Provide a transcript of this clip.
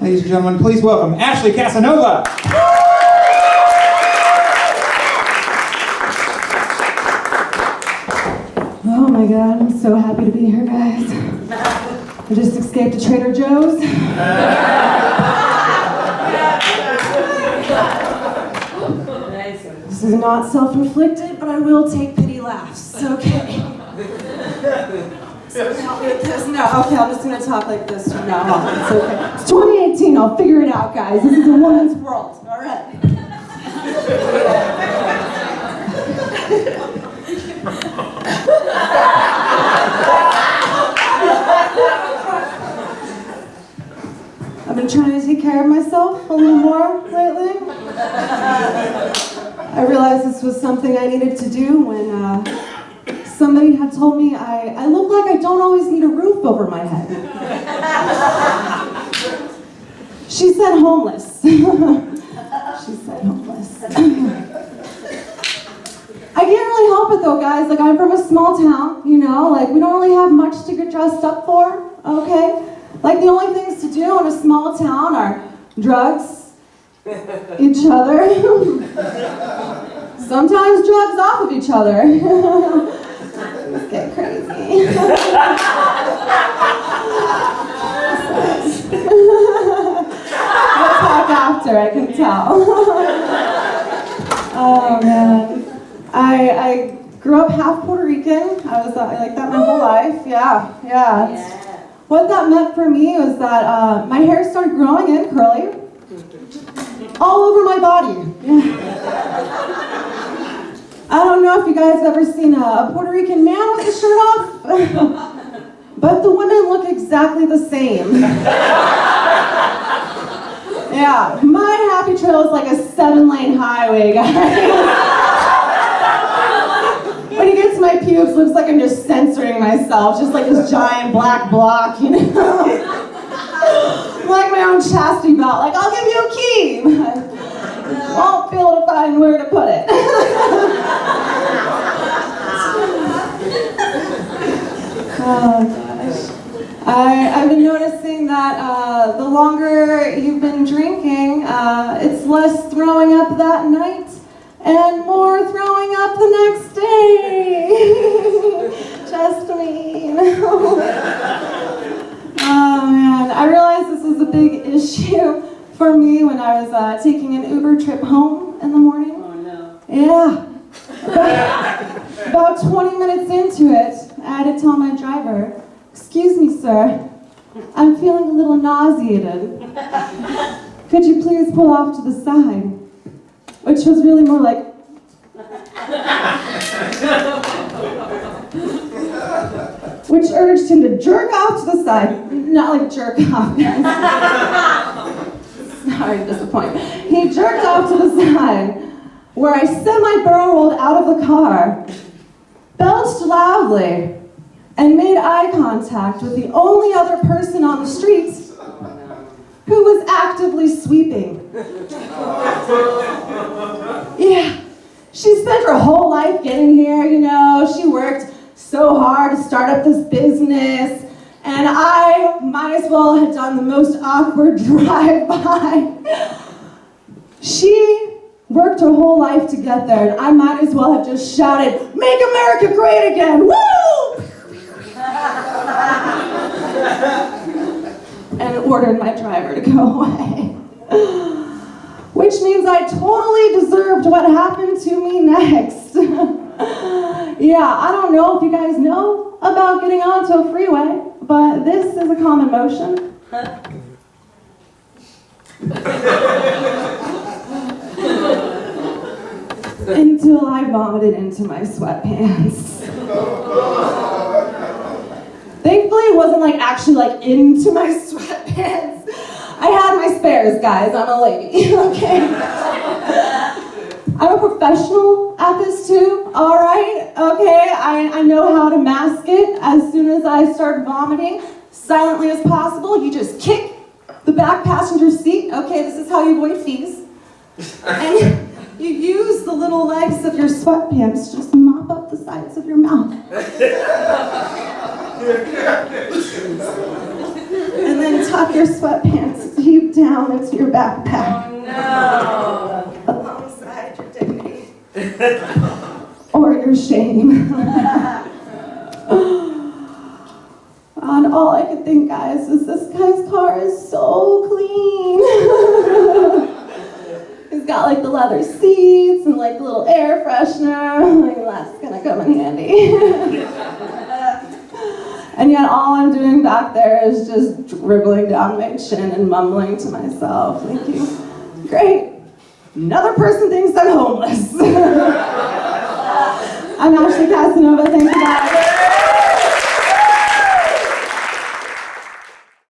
Ladies and gentlemen, please welcome Ashley Casanova. Oh my God, I'm so happy to be here, guys. I just escaped to Trader Joe's. This is not self-inflicted, but I will take pity laughs, okay? So help me with this. No, okay, I'm just gonna talk like this from now on. It's okay. It's 2018, I'll figure it out, guys. This is a woman's world, all right? I've been trying to take care of myself a little more lately. I realized this was something I needed to do when somebody had told me I look like I don't always need a roof over my head. She said homeless. She said homeless. I can't really help it though, guys. Like, I'm from a small town, you know? Like, we don't really have much to get dressed up for, okay? Like, the only things to do in a small town are drugs, each other, sometimes drugs off of each other. Let's get crazy. We'll talk after, I can tell. Oh, man. I grew up half Puerto Rican. I was like that my whole life. Yeah. What that meant for me was that my hair started growing in curly all over my body. I don't know if you guys have ever seen a Puerto Rican man with his shirt off, but the women look exactly the same. Yeah, my happy trail is like a 7-lane highway, guys. When you get to my pubes, it looks like I'm just censoring myself, just like this giant black block, you know? Like my own chastity belt, like, I'll give you a key. I won't be able to find where to put it. Oh, gosh. I've been noticing that the longer you've been drinking, it's less throwing up that night and more throwing up the next day. Just me. Oh man, I realized this was a big issue for me when I was taking an Uber trip home in the morning. Oh no. Yeah. About 20 minutes into it, I had to tell my driver, "Excuse me, sir, I'm feeling a little nauseated. Could you please pull off to the side?" Which was really more like, which urged him to jerk off to the side. Not like jerk off. Sorry to disappoint. He jerked off to the side, where I semi-barrel-rolled out of the car, belched loudly, and made eye contact with the only other person on the street who was actively sweeping. Yeah, she spent her whole life getting here, you know. She worked so hard to start up this business, and I might as well have done the most awkward drive-by. She worked her whole life to get there, and I might as well have just shouted, "Make America great again, woo!" and ordered my driver to go away. Which means I totally deserved what happened to me next. Yeah, I don't know if you guys know about getting onto a freeway, but this is a common motion. Until I vomited into my sweatpants. Thankfully, it wasn't like actually like into my sweatpants. I had my spares, guys. I'm a lady, okay? I'm a professional at this too, all right? Okay, I know how to mask it. As soon as I start vomiting, silently as possible, you just kick the back passenger seat. Okay, this is how you avoid fees. And you use the little legs of your sweatpants to just mop up the sides of your mouth. And then tuck your sweatpants deep down into your backpack. No. Alongside your dignity. Or your shame. And all I could think, guys, is this guy's car is so clean. He's got like the leather seats and like the little air freshener. Like, that's gonna come in handy. And yet all I'm doing back there is just dribbling down my chin and mumbling to myself, thinking, great, another person thinks I'm homeless. I'm Ashley Casanova, thank you guys.